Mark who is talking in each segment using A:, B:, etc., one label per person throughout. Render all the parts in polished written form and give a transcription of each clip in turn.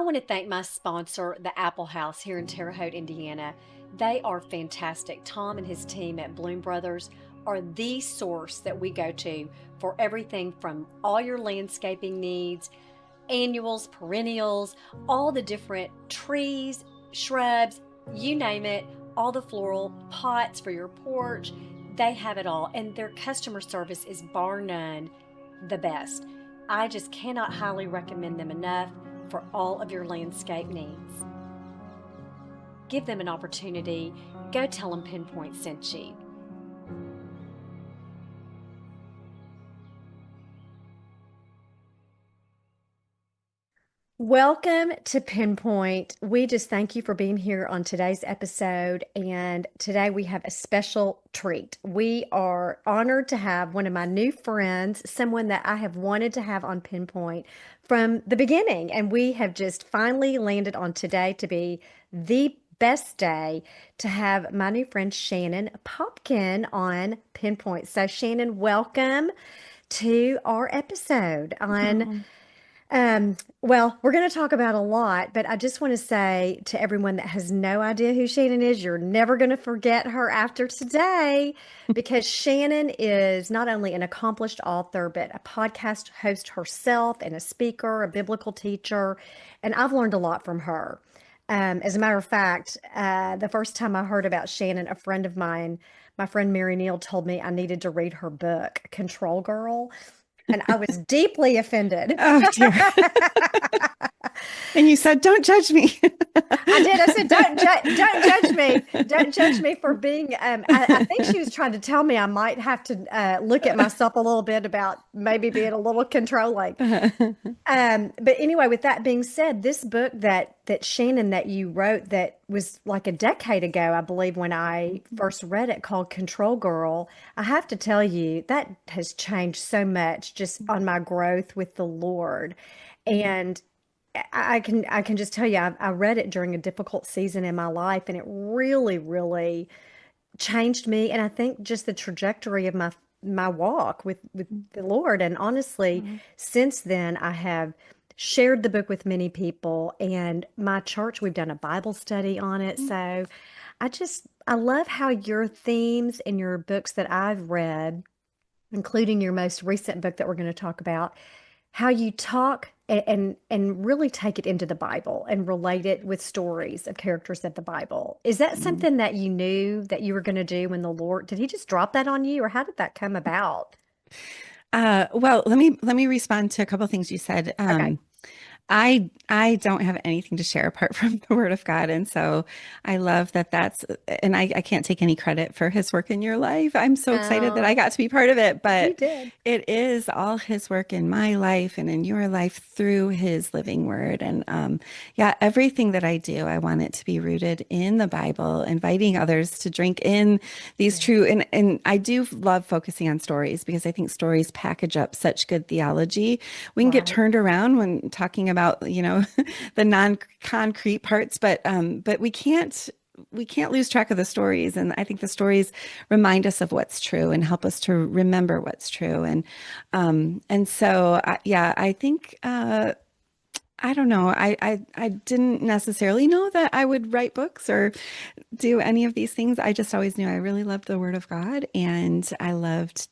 A: want to thank my sponsor, the Apple House here in Terre Haute, Indiana. They are fantastic. Tom and his team at Bloom Brothers are the source that we go to for everything from all your landscaping needs, annuals, perennials, all the different trees, shrubs, you name it, all the floral pots for your porch. They have it all, and their customer service is bar none the best. I just cannot highly recommend them enough for all of your landscape needs. Give them an opportunity. Go tell them Penpoint sent you. Welcome to Penpoint. We just thank you for being here on today's episode. And today we have a special treat. We are honored to have one of my new friends, someone that I have wanted to have on Penpoint from the beginning. And we have just finally landed on today to be the best day to have my new friend Shannon Popkin on Penpoint. So, Shannon, welcome to our episode on.
B: Oh,
A: Well, we're going to talk about a lot, but I just want to say to everyone that has no idea who Shannon is, you're never going to forget her after today because Shannon is not only an accomplished author, but a podcast host herself and a speaker, a biblical teacher, and I've learned a lot from her. As a matter of fact, the first time I heard about Shannon, a friend of mine, my friend Mary Neal, told me I needed to read her book, Control Girl. And I was deeply offended.
B: oh dear. And you said, don't judge me.
A: I did. I said, don't judge me. Don't judge me for being. I think she was trying to tell me I might have to look at myself a little bit about maybe being a little controlling. But anyway, with that being said, this book that Shannon that you wrote that was like a decade ago, I believe, when I first read it, called Control Girl. I have to tell you that has changed so much just on my growth with the Lord, and I can just tell you I read it during a difficult season in my life, and it really, really changed me. And I think just the trajectory of my walk with the Lord. And honestly, since then, I have shared the book with many people, and my church, we've done a Bible study on it. So I love how your themes and your books that I've read, including your most recent book that we're going to talk about, how you talk and really take it into the Bible and relate it with stories of characters of the Bible. Is that something that you knew that you were going to do when the Lord, did he just drop that on you, or how did that come about?
B: Well, let me respond to a couple of things you said.
A: Okay.
B: I don't have anything to share apart from the Word of God, and so I love that and I can't take any credit for His work in your life. I'm so excited that I
A: Oh,
B: got to be part of it,
A: you
B: but
A: did.
B: it is all His work in my life and in your life through His living Word. And yeah, everything that I do, I want it to be rooted in the Bible, inviting others to drink in these
A: Yeah.
B: true. And I do love focusing on stories because I think stories package up such good theology. We can get
A: Right.
B: turned around when talking about, the non-concrete parts, but we can't lose track of the stories. And I think the stories remind us of what's true and help us to remember what's true. And so, yeah, I think, I don't know. I didn't necessarily know that I would write books or do any of these things. I just always knew I really loved the Word of God, and I loved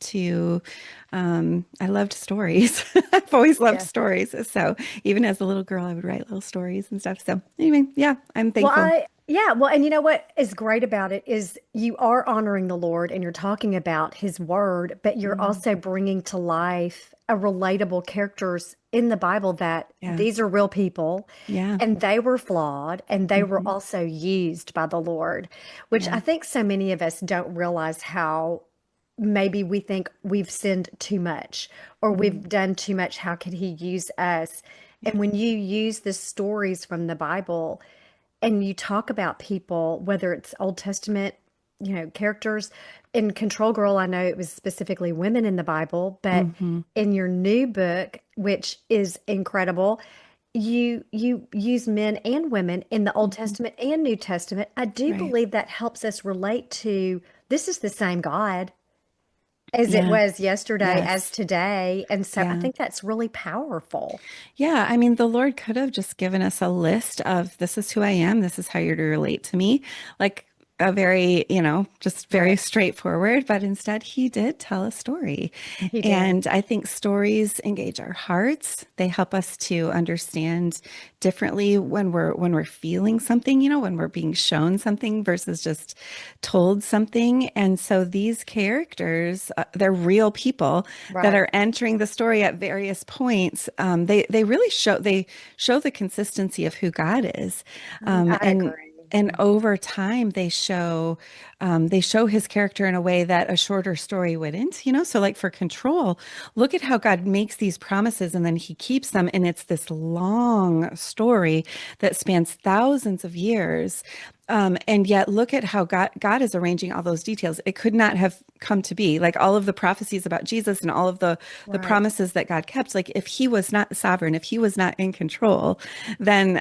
B: stories. I've always loved
A: Yeah.
B: stories. So even as a little girl, I would write little stories and stuff. So anyway, yeah, I'm
A: Well,
B: thankful.
A: yeah, well, and you know what is great about it is you are honoring the Lord and you're talking about his word, but you're
B: Mm,
A: also bringing to life a relatable characters in the Bible that these
B: yes.
A: are real people
B: Yeah.
A: and they were flawed and they were
B: Hmm.
A: also used by the Lord, which I
B: Yeah.
A: think so many of us don't realize how maybe we think we've sinned too much or
B: Mm,
A: we've done too much. How could he use us? And
B: yeah.
A: when you use the stories from the Bible, and you talk about people, whether it's Old Testament, characters in Control Girl, I know it was specifically women in the Bible, but
B: Hmm.
A: in your new book, which is incredible, you use men and women in the Old
B: Hmm.
A: Testament and New Testament. I do
B: Right.
A: believe that helps us relate to this is the same God. as it
B: Yeah.
A: was yesterday, as
B: Yes.
A: today. And so I
B: Yeah.
A: think that's really powerful.
B: Yeah, I mean, the Lord could have just given us a list of this is who I am, this is how you're to relate to me, like a very, just very
A: Right.
B: straightforward, but instead he did tell a story.
A: He did.
B: And I think stories engage our hearts. They help us to understand differently when we're feeling something, when we're being shown something versus just told something. And so these characters, they're real people that
A: Right.
B: are entering the story at various points. They really show the consistency of who God is,
A: I
B: and
A: agree.
B: over time they show his character in a way that a shorter story wouldn't. So like for control, look at how God makes these promises and then he keeps them, and it's this long story that spans thousands of years. And yet look at how God is arranging all those details. It could not have come to be like all of the prophecies about Jesus and all of the
A: Right.
B: promises that God kept. Like if he was not sovereign, if he was not in control, then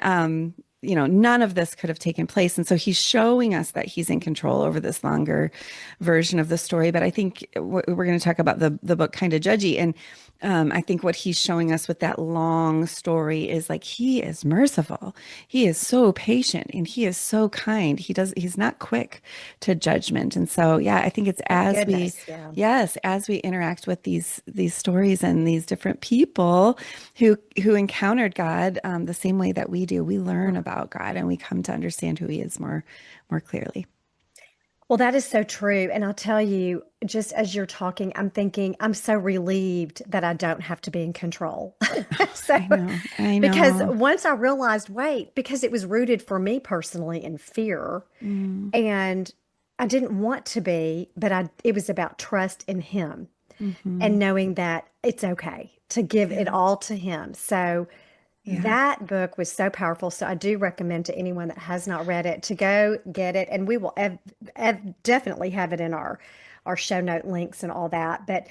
B: none of this could have taken place. And so he's showing us that he's in control over this longer version of the story. But I think we're going to talk about the book Kinda Judgy. And I think what he's showing us with that long story is like he is merciful. He is so patient and he is so kind. He's not quick to judgment. And so, yeah, I think it's
A: Thank goodness. Yeah.
B: yes, as we interact with these stories and these different people who encountered God the same way that we do, we learn about God and we come to understand who he is more clearly.
A: Well, that is so true. And I'll tell you, just as you're talking, I'm thinking, I'm so relieved that I don't have to be in control. So,
B: I know. I
A: because
B: know.
A: once I realized, wait, because it was rooted for me personally in fear,
B: Mm,
A: and I didn't want to be, but it was about trust in him
B: hmm.
A: and knowing that it's okay to give it
B: Yeah.
A: all to him. So,
B: Yeah.
A: that book was so powerful. So I do recommend to anyone that has not read it to go get it. And we will definitely have it in our show note links and all that. But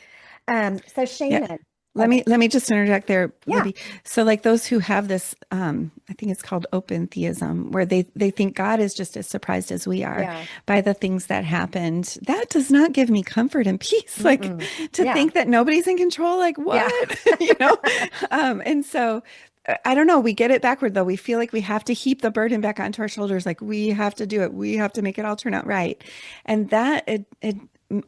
A: so
B: Yeah.
A: Shannon,
B: Let
A: okay,
B: me let me just interject there,
A: yeah,
B: Libby. So like those who have this, I think it's called open theism, where they think God is just as surprised as we are
A: yeah,
B: by the things that happened. That does not give me comfort and peace. Like
A: mm-mm,
B: to
A: yeah,
B: think that nobody's in control, like
A: yeah.
B: what? You know? And so I don't know, we get it backward though. We feel like we have to heap the burden back onto our shoulders, like we have to do it. We have to make it all turn out right. And that it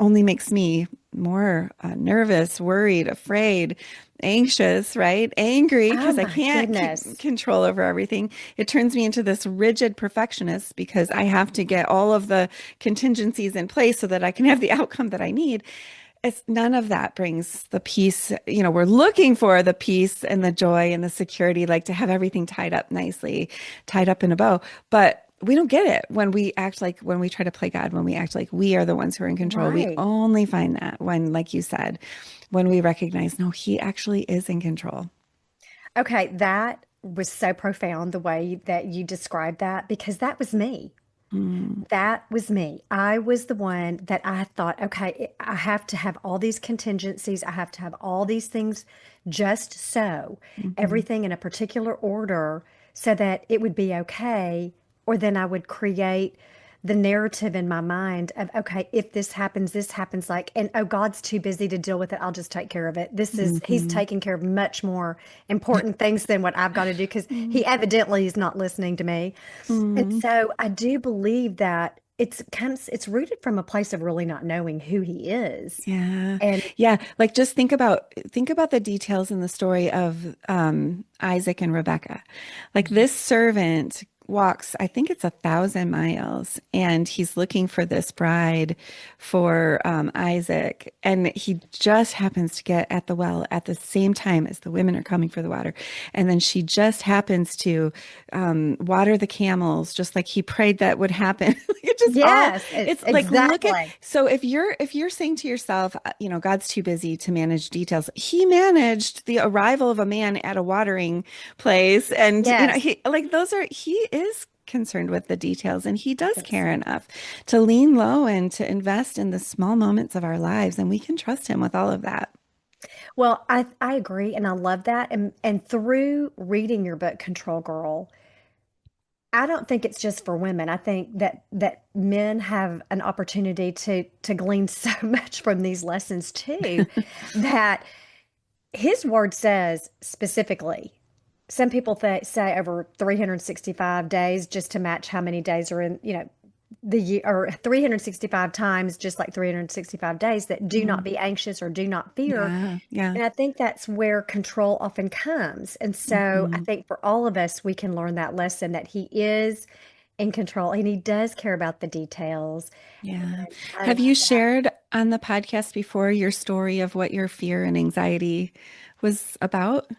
B: only makes me more nervous, worried, afraid, anxious, right? Angry
A: Oh
B: because I
A: my
B: can't keep
A: goodness.
B: control over everything. It turns me into this rigid perfectionist because I have to get all of the contingencies in place so that I can have the outcome that I need. It's none of that brings the peace. We're looking for the peace and the joy and the security, like to have everything tied up nicely, tied up in a bow. But we don't get it when we try to play God, when we act like we are the ones who are in control. We
A: Right.
B: only find that when, like you said, when we recognize, no, he actually is in control.
A: Okay, that was so profound the way that you described that because that was me.
B: Mm,
A: That was me. I was the one that I thought, okay, I have to have all these contingencies. I have to have all these things just so,
B: mhm,
A: everything in a particular order so that it would be okay. Or then I would create the narrative in my mind of, okay, if this happens like, and oh, God's too busy to deal with it. I'll just take care of it. He's
B: mhm,
A: taking care of much more important things than what I've got to do because he
B: mm,
A: evidently is not listening to me. And
B: mm.
A: so I do believe that it's rooted from a place of really not knowing who he is.
B: Yeah.
A: And
B: Yeah. Like just think about the details in the story of Isaac and Rebecca. Like this servant walks, I think it's 1,000 miles, and he's looking for this bride for Isaac. And he just happens to get at the well at the same time as the women are coming for the water. And then she just happens to water the camels, just like he prayed that would happen. It just all
A: yes,
B: it's like look at
A: exactly.
B: so if you're saying to yourself, God's too busy to manage details. He managed the arrival of a man at a watering place, and
A: Yes.
B: he is concerned with the details, and he does
A: Yes.
B: care enough to lean low and to invest in the small moments of our lives, and we can trust him with all of that.
A: Well, I agree and I love that. And through reading your book, Control Girl, I don't think it's just for women. I think that men have an opportunity to glean so much from these lessons too, that his word says specifically. Some people say over 365 days just to match how many days are in, the year, or 365 times, just like 365 days, that do not
B: Mm,
A: be anxious or do not fear.
B: yeah, yeah.
A: And I think that's where control often comes. And so I
B: Hmm.
A: think for all of us, we can learn that lesson that he is in control and he does care about the details.
B: Yeah.
A: And I
B: Have
A: love
B: you
A: that.
B: shared on the podcast before your story of what your fear and anxiety was about?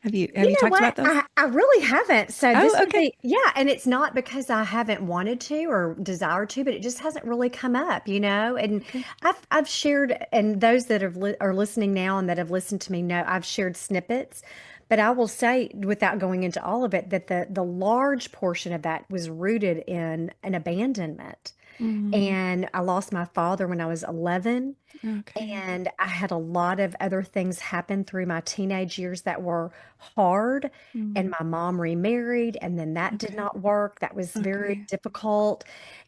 B: Have
A: You
B: you
A: know
B: talked
A: what?
B: about those?
A: I really haven't. So
B: Oh,
A: this would
B: okay.
A: be, yeah. And it's not because I haven't wanted to or desired to, but it just hasn't really come up, And
B: Okay.
A: I've shared, and those that are listening now and that have listened to me know I've shared snippets. But I will say, without going into all of it, that the large portion of that was rooted in an abandonment.
B: Mm,
A: And I lost my father when I was 11.
B: okay.
A: And I had a lot of other things happen through my teenage years that were hard. And
B: Mm,
A: my mom remarried, and then that did
B: okay.
A: not work. That was very
B: Okay.
A: difficult.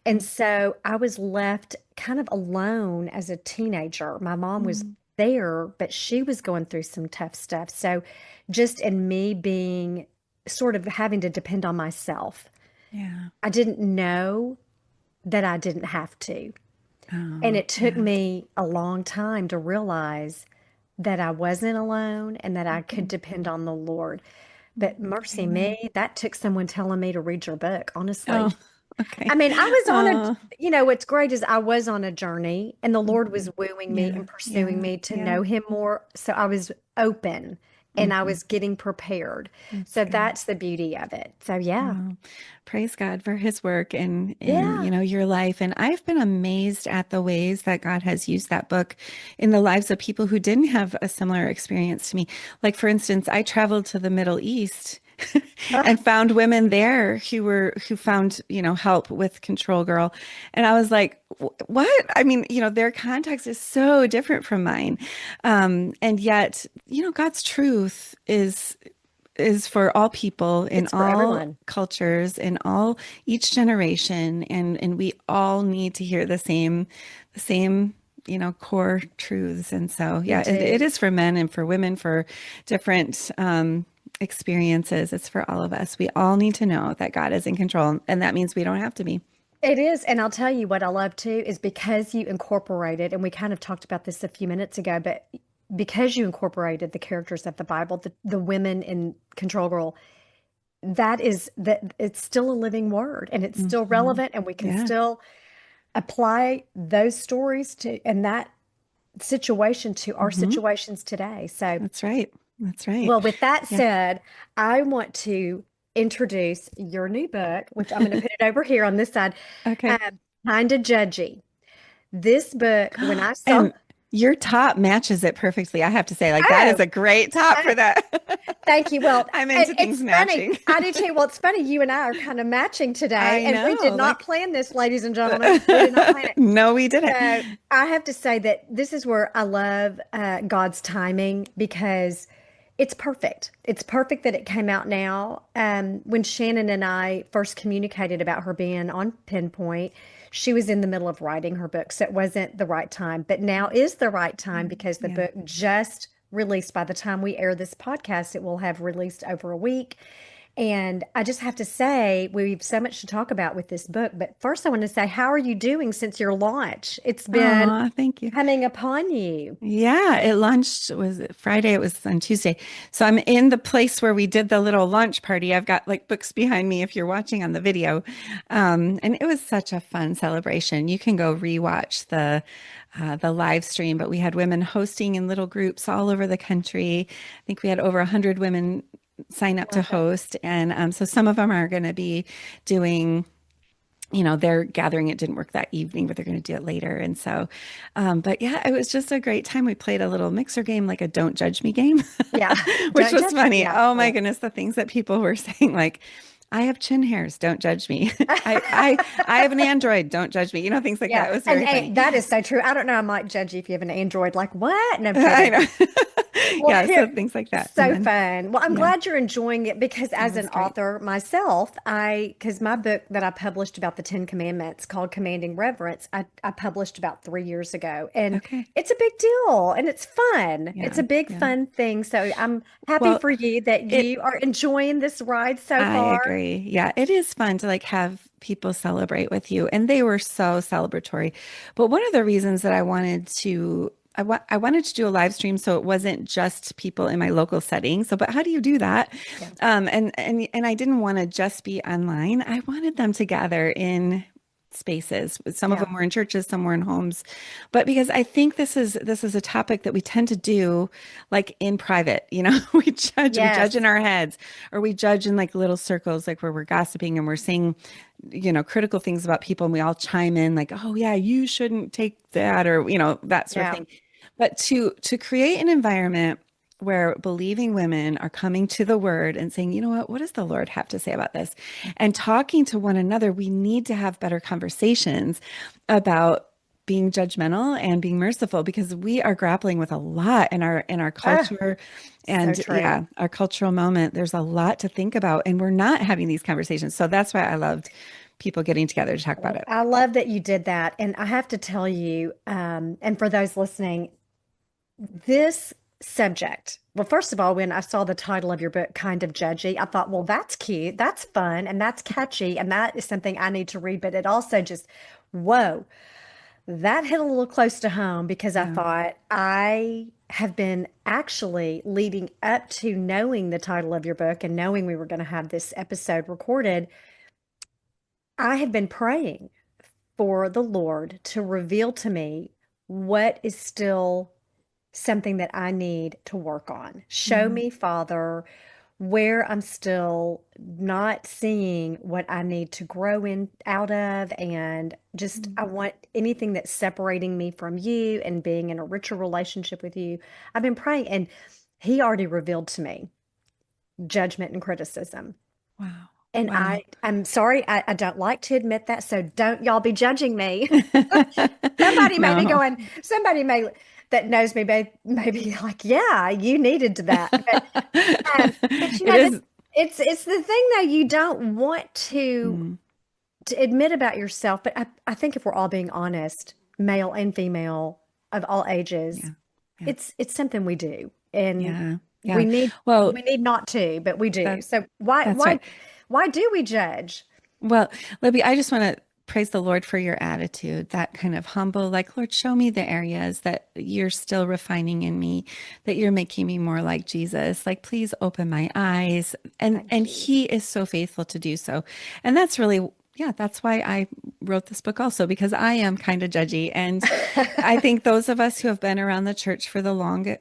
A: And
B: Mm,
A: so I was left kind of alone as a teenager. My mom was
B: mm,
A: there, but she was going through some tough stuff. So just in me being sort of having to depend on myself,
B: yeah.
A: I didn't know that I didn't have to. And
B: Oh,
A: it took
B: yeah.
A: me a long time to realize that I wasn't alone and that I could
B: Mhm.
A: depend on the Lord. But mercy
B: Amen.
A: me, that took someone telling me to read your book,
B: Oh,
A: honestly. I
B: okay.
A: mean, I was on
B: Oh,
A: what's great is I was on a journey and the Lord was
B: mhm.
A: wooing me
B: Yeah,
A: and pursuing
B: yeah,
A: me to
B: yeah.
A: know him more. So I was open and I
B: Hmm.
A: was getting prepared.
B: That's
A: So
B: good.
A: that's the beauty of it. So yeah.
B: Oh, praise God for his work in
A: Yeah.
B: your life. And I've been amazed at the ways that God has used that book in the lives of people who didn't have a similar experience to me. Like for instance, I traveled to the Middle East and found women there who found, help with Control Girl. And I was like, What? I mean, their context is so different from mine. And yet, God's truth is for all people in
A: It's for
B: all
A: everyone.
B: cultures in all each generation, and we all need to hear the same core truths. And so
A: We
B: yeah, it
A: do.
B: is for men and for women for different experiences. It's for all of us. We all need to know that God is in control, and that means we don't have to be.
A: It is. And I'll tell you what I love too is because you incorporated, and we kind of talked about this a few minutes ago, but because you incorporated the characters of the Bible, the women in Control Girl, that it's still a living word and it's still
B: Hmm.
A: relevant and we can
B: Yeah,
A: still apply those stories to and that situation to our
B: hmm.
A: situations today. So,
B: That's right. That's right.
A: well, with that
B: Yeah.
A: said, I want to introduce your new book, which I'm going to put it over here on this side.
B: Okay.
A: Um, Kinda Judgy. This book, when I saw,
B: And your top matches it perfectly. I have to say, like, that is
A: oh,
B: a great top
A: oh,
B: for that.
A: thank you. Well,
B: I'm
A: and
B: into things
A: it's funny.
B: matching.
A: I do too. Well, it's funny. You and I are kind of matching today,
B: I
A: and we did
B: know,
A: not
B: like,
A: plan this, ladies and gentlemen. We did not plan it.
B: no, we didn't.
A: So I have to say that this is where I love God's timing because it's perfect. It's perfect that it came out now. When Shannon and I first communicated about her being on Penpoint, she was in the middle of writing her book, so it wasn't the right time. But now is the right time because the
B: Yeah.
A: book just released. By the time we air this podcast, it will have released over a week. And I just have to say, we've so much to talk about with this book. But first, I want to say, how are you doing since your launch? It's been
B: Oh, thank you.
A: coming upon you.
B: Yeah, it launched, was it Friday? It was on Tuesday. So I'm in the place where we did the little launch party. I've got like books behind me if you're watching on the video. And it was such a fun celebration. You can go rewatch the live stream, but we had women hosting in little groups all over the country. I think we had over 100 women sign up to
A: Love it.
B: host. And so some of them are going to be doing their gathering. It didn't work that evening, but they're going to do it later. And so, but yeah, it was just a great time. We played a little mixer game, like a don't judge me game,
A: Yeah.
B: which
A: Don't
B: was
A: judge me.
B: funny.
A: Yeah.
B: Oh my
A: Cool.
B: goodness, the things that people were saying, like, I have chin hairs. Don't judge me. I have an Android. Don't judge me. Things like that.
A: Yeah,
B: It was
A: and,
B: very funny.
A: and that is so true. I don't know. I might judge you if you have an Android. Like, what? No, I'm
B: I
A: kidding.
B: know.
A: Well,
B: Yeah. So
A: here,
B: things like that. And
A: so
B: then,
A: fun. Well, I'm
B: yeah,
A: glad you're enjoying it because
B: it
A: as
B: was
A: an
B: great.
A: author myself, because my book that I published about the Ten Commandments called Commanding Reverence, I published about 3 years ago. And
B: Okay.
A: it's a big deal and it's fun. It's
B: Yeah.
A: a big
B: Yeah.
A: fun thing. So I'm happy
B: Well,
A: for you that
B: it,
A: you are enjoying this ride so
B: I
A: far.
B: agree. Yeah. It is fun to like have people celebrate with you. And they were so celebratory. But one of the reasons that I wanted to do a live stream so it wasn't just people in my local setting. So, but how do you do that?
A: Yeah.
B: And I didn't want to just be online. I wanted them to gather in spaces. Some of
A: Yeah.
B: them were in churches, some were in homes. But because I think this is a topic that we tend to do like in private, we judge in
A: Yes.
B: our heads, or we judge in like little circles, like where we're gossiping and we're saying, critical things about people, and we all chime in like, oh yeah, you shouldn't take that, or that sort of
A: Yeah.
B: thing. But to create an environment where believing women are coming to the word and saying, what does the Lord have to say about this? And talking to one another, we need to have better conversations about being judgmental and being merciful, because we are grappling with a lot in our
A: Oh,
B: culture.
A: so
B: And
A: true.
B: yeah, our cultural moment, there's a lot to think about, and we're not having these conversations. So that's why I loved people getting together to talk about
A: Well,
B: it.
A: I love that you did that. And I have to tell you, and for those listening, this subject, well, first of all, when I saw the title of your book, Kind of Judgy, I thought, well, that's cute, that's fun, and that's catchy, and that is something I need to read. But it also just, whoa, that hit a little close to home because I
B: Yeah.
A: thought I have been actually leading up to knowing the title of your book and knowing we were going to have this episode recorded. I have been praying for the Lord to reveal to me what is still something that I need to work on. Show
B: Mhm.
A: me, Father, where I'm still not seeing what I need to grow in out of. And just, I want anything that's separating me from you and being in a richer relationship with you. I've been praying, and He already revealed to me judgment and criticism.
B: Wow.
A: And
B: Wow.
A: I'm sorry, I don't like to admit that. So don't y'all be judging me. Somebody may be
B: No.
A: going, somebody may that knows me may be like, yeah, you needed to that. But
B: It is.
A: it's the thing though, you don't want
B: Mm,
A: to admit about yourself. But I think if we're all being honest, male and female of all ages,
B: yeah. Yeah.
A: it's something we do. And
B: Yeah.
A: we
B: Yeah.
A: need
B: Well,
A: we need not to, but we do.
B: that
A: So why
B: that's
A: why
B: right.
A: why do we judge?
B: Well, Libby, I just want to praise the Lord for your attitude, that kind of humble, like, Lord, show me the areas that you're still refining in me, that you're making me more like Jesus. Like, please open my eyes.
A: Thank
B: And
A: you.
B: he is so faithful to do so. And that's really, yeah, that's why I wrote this book also, because I am kind of judgy. And I think those of us who have been around the church for the longer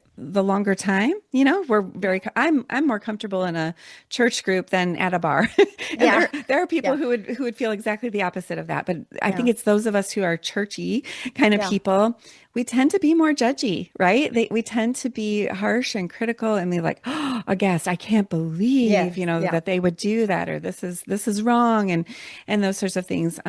B: time, we're
A: Yeah.
B: I'm more comfortable in a church group than at a bar. And
A: Yeah.
B: there are people
A: Yeah.
B: who would feel exactly the opposite of that. But I think
A: Yeah.
B: it's those of us who are churchy kind of
A: Yeah.
B: people, we tend to be more judgy, right? We tend to be harsh and critical, and we like, oh, aghast, I can't believe,
A: Yes. Yeah.
B: that they would do that, or this is wrong, and those sorts of things.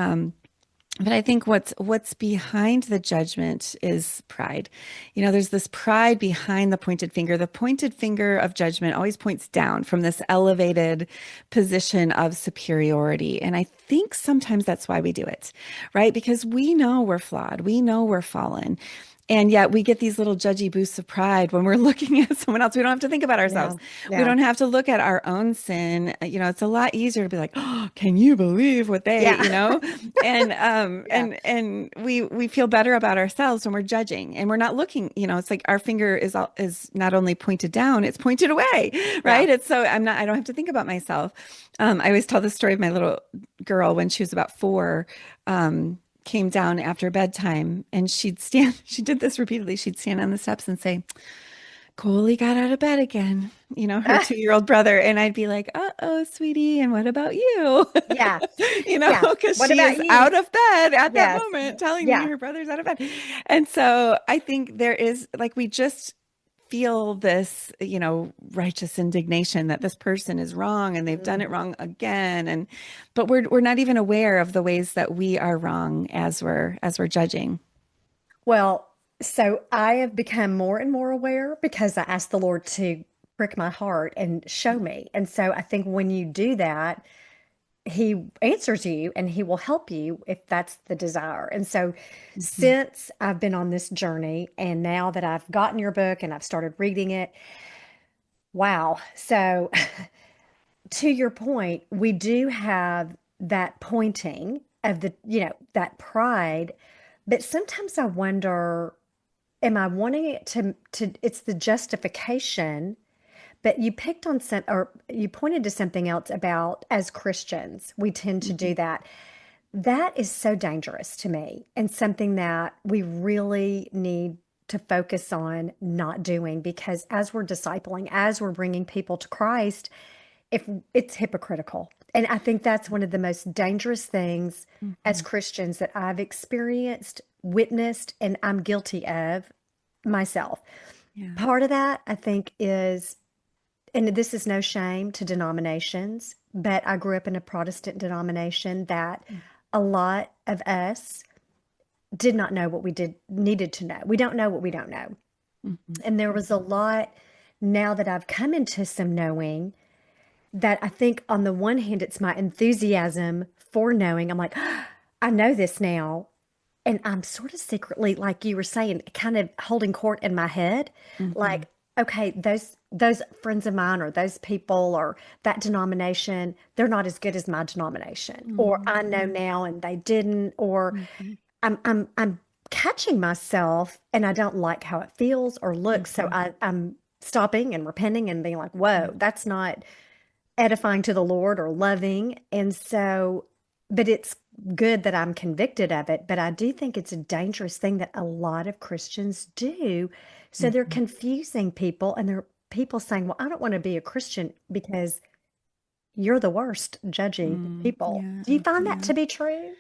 B: But I think what's behind the judgment is pride. There's this pride behind the pointed finger. The pointed finger of judgment always points down from this elevated position of superiority. And I think sometimes that's why we do it, right? Because we know we're flawed. We know we're fallen. And yet we get these little judgy boosts of pride when we're looking at someone else. We don't have to think about ourselves.
A: Yeah.
B: We
A: Yeah.
B: don't have to look at our own sin. It's a lot easier to be like, oh, can you believe what they,
A: Yeah.
B: and
A: Yeah.
B: we feel better about ourselves when we're judging, and we're not looking. It's like our finger is not only pointed down, it's pointed away,
A: Yeah.
B: right? It's so I don't have to think about myself. I always tell the story of my little girl when she was about 4. Came down after bedtime, and she did this repeatedly. She'd stand on the steps and say, Coley got out of bed again, her
A: Ah,
B: 2-year-old brother. And I'd be like, uh-oh, sweetie, and what about you?
A: yeah. Yeah.
B: Because
A: What
B: she
A: about
B: is
A: you?
B: out of bed at that
A: Yes.
B: moment telling me
A: Yeah.
B: her brother's out of bed. And so I think there is, like, we just feel this, righteous indignation that this person is wrong and they've done it
A: Mhm.
B: wrong again. But we're not even aware of the ways that we are wrong as we're judging.
A: Well, so I have become more and more aware because I asked the Lord to prick my heart and show me. And so I think when you do that, He answers you and He will help you if that's the desire. And so
B: Mhm.
A: since I've been on this journey and now that I've gotten your book and I've started reading it, wow. So to your point, we do have that pointing of that pride, but sometimes I wonder, am I wanting it to it's the justification, but you picked on some or you pointed to something else about as Christians, we tend to do
B: Mhm.
A: that. That is so dangerous to me and something that we really need to focus on not doing because as we're discipling, as we're bringing people to Christ, if it's hypocritical. And I think that's one of the most dangerous things as
B: Mhm.
A: Christians that I've experienced, witnessed, and I'm guilty of myself.
B: Yeah.
A: Part of that, I think, is, and this is no shame to denominations, but I grew up in a Protestant denomination that a lot of us did not know what we did needed to know. We don't know what we don't know.
B: Mhm.
A: And there was a lot now that I've come into some knowing that I think on the one hand, it's my enthusiasm for knowing. I'm like, I know this now. And I'm sort of secretly, like you were saying, kind of holding court in my head.
B: Mhm.
A: Like, okay, those friends of mine or those people or that denomination, they're not as good as my denomination. Or
B: Mhm.
A: I know
B: Yeah.
A: now and they didn't. Or
B: Mhm.
A: I'm catching myself and I don't like how it feels or looks. So
B: Mhm.
A: I'm stopping and repenting and being like,
B: Yeah.
A: whoa, that's not edifying to the Lord or loving. And so, but it's good that I'm convicted of it. But I do think it's a dangerous thing that a lot of Christians do. So they're
B: Mhm.
A: confusing people and they're people saying, well, I don't want to be a Christian because you're the worst judgy people.
B: Yeah.
A: Do you find that
B: Yeah.
A: to be true?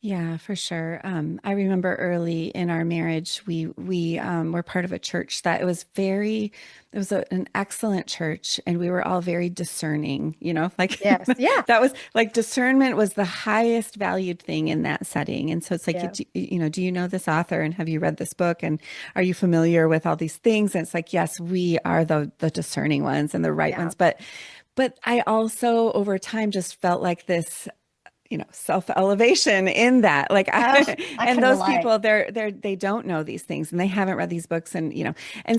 B: Yeah, for sure. I remember early in our marriage, we were part of a church that it was an excellent church, and we were all very discerning. Like
A: Yes. Yeah.
B: that was like discernment was the highest valued thing in that setting. And so it's like,
A: Yeah.
B: do you know this author, and have you read this book, and are you familiar with all these things? And it's like, yes, we are the discerning ones and the right
A: Yeah.
B: ones, but I also over time just felt like this self-elevation in that like
A: Oh,
B: I
A: I
B: and
A: can
B: those
A: relate.
B: people they don't know these things and they haven't read these books and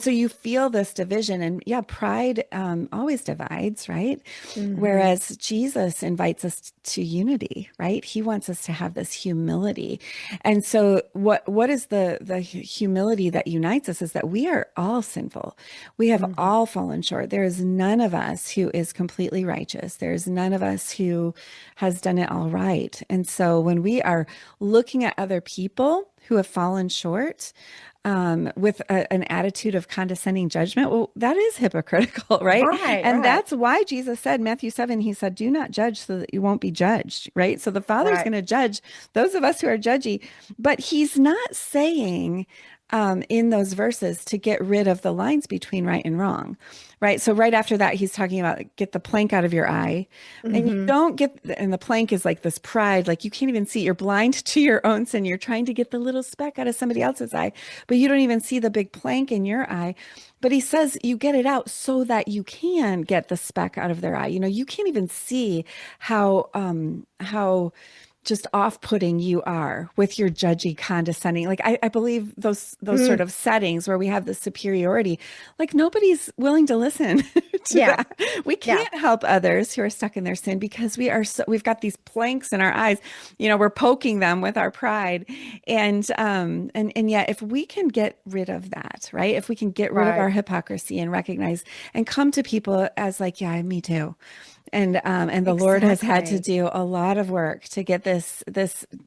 B: so you feel this division and yeah, pride always divides, right?
A: Hmm.
B: Whereas Jesus invites us to unity, right? He wants us to have this humility. And so what is the humility that unites us is that we are all sinful. We have
A: Hmm.
B: all fallen short. There is none of us who is completely righteous. There's none of us who has done it all right. And so when we are looking at other people who have fallen short, with an attitude of condescending judgment, well, that is hypocritical, right?
A: Right,
B: And
A: right,
B: that's why Jesus said, Matthew 7, he said, do not judge so that you won't be judged, right? So the Father's
A: right.
B: going to judge those of us who are judgy, but he's not saying, in those verses to get rid of the lines between right and wrong, right? So right after that, he's talking about get the plank out of your eye, and you
A: Hmm.
B: don't get, and the plank is like this pride, like you can't even see, you're blind to your own sin. You're trying to get the little speck out of somebody else's eye, but you don't even see the big plank in your eye. But he says you get it out so that you can get the speck out of their eye. You can't even see how just off-putting you are with your judgy condescending, like I believe those sort
A: Mm,
B: of settings where we have the superiority, like nobody's willing to listen to
A: yeah,
B: that. We
A: yeah,
B: can't help others who are stuck in their sin because we've got these planks in our eyes, we're poking them with our pride. And yet if we can get rid of that, right, if we can get rid of
A: right.
B: our hypocrisy and recognize and come to people as like, yeah, me too, and the Lord has had to
A: Exactly.
B: do a lot of work to get this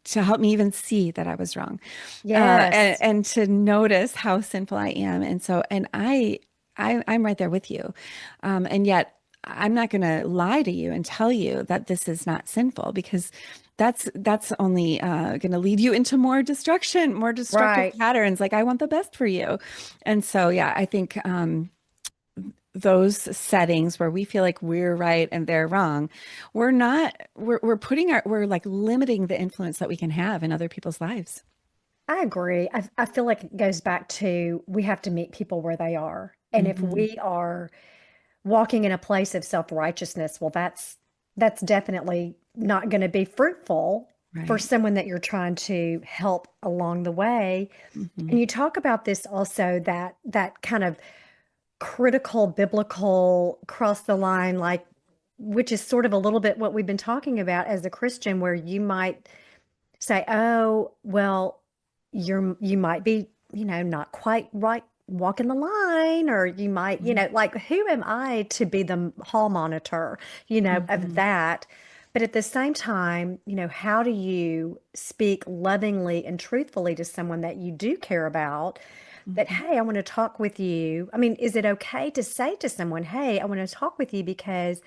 B: to help me even see that I was wrong, and,
A: Yes.
B: and to notice how sinful I am. And so, and I'm right there with you, and yet I'm not going to lie to you and tell you that this is not sinful, because that's only going to lead you into more destruction, more destructive
A: Right.
B: patterns. Like, I want the best for you. And so, yeah, I think those settings where we feel like we're right and they're wrong, we're not, we're like limiting the influence that we can have in other people's lives.
A: I agree. I feel like it goes back to we have to meet people where they are. And if
B: Hmm.
A: we are walking in a place of self-righteousness, well, that's definitely not going to be fruitful for
B: Right.
A: someone that you're trying to help along the way.
B: Hmm.
A: And you talk about this also, that kind of critical biblical cross the line, like, which is sort of a little bit what we've been talking about as a Christian, where you might say, oh, well, you might be, not quite right walking the line, or you might, like, who am I to be the hall monitor, of
B: Hmm.
A: that? But at the same time, how do you speak lovingly and truthfully to someone that you do care about, that,
B: Hmm.
A: hey, I want to talk with you? I mean, is it okay to say to someone, hey, I want to talk with you because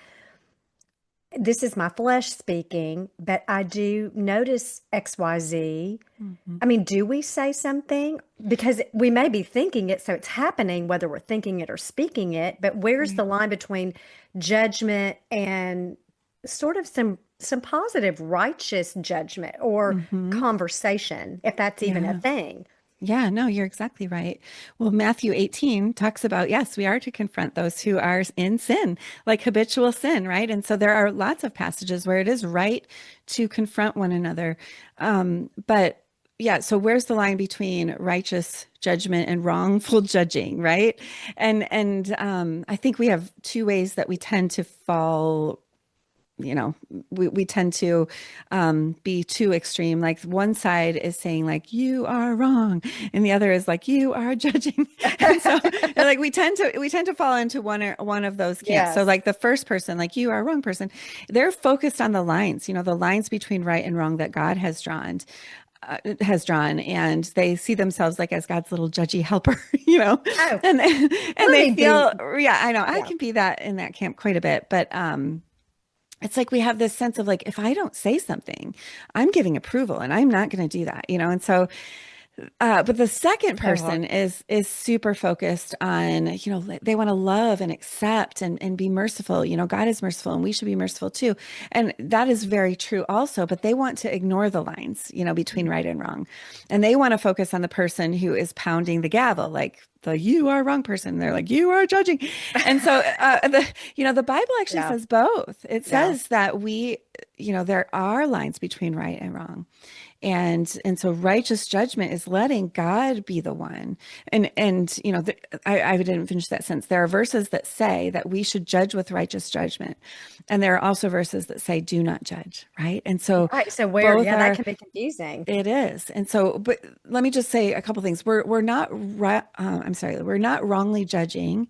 A: this is my flesh speaking, but I do notice XYZ.
B: Hmm.
A: I mean, do we say something? Because we may be thinking it, so it's happening, whether we're thinking it or speaking it. But where's the
B: Right.
A: line between judgment and sort of some positive, righteous judgment or
B: Hmm.
A: conversation, if that's even a
B: Yeah.
A: thing?
B: Yeah, no, you're exactly right. Well, Matthew 18 talks about, yes, we are to confront those who are in sin, like habitual sin, right? And so there are lots of passages where it is right to confront one another. But yeah, so where's the line between righteous judgment and wrongful judging, right? And I think we have two ways that we tend to fall, we tend to be too extreme. Like, one side is saying like, you are wrong, and the other is like, you are judging. And so like we tend to fall into one of those camps. So
A: Yes.
B: like the first person, like, you are a wrong person, they're focused on the lines, the lines between right and wrong that God has drawn, and they see themselves like as God's little judgy helper,
A: Oh,
B: and
A: let
B: they
A: me be.
B: feel, yeah, I know I
A: Yeah.
B: can be that in that camp quite a bit, but it's like we have this sense of like, if I don't say something, I'm giving approval, and I'm not going to do that, and so but the second
A: So hard.
B: person is super focused on, they want to love and accept and be merciful. God is merciful, and we should be merciful too. And that is very true also, but they want to ignore the lines, between right and wrong. And they want to focus on the person who is pounding the gavel, like the you are wrong person. They're like, you are judging. And so the Bible actually
A: Yeah.
B: says both. It
A: Yeah.
B: says that there are lines between right and wrong. And so righteous judgment is letting God be the one. And I didn't finish that sentence. There are verses that say that we should judge with righteous judgment. And there are also verses that say do not judge, right? And so
A: Right. So
B: both
A: yeah, that
B: are,
A: can be confusing.
B: it is. And so, but let me just say a couple things. We're not I'm sorry, we're not wrongly judging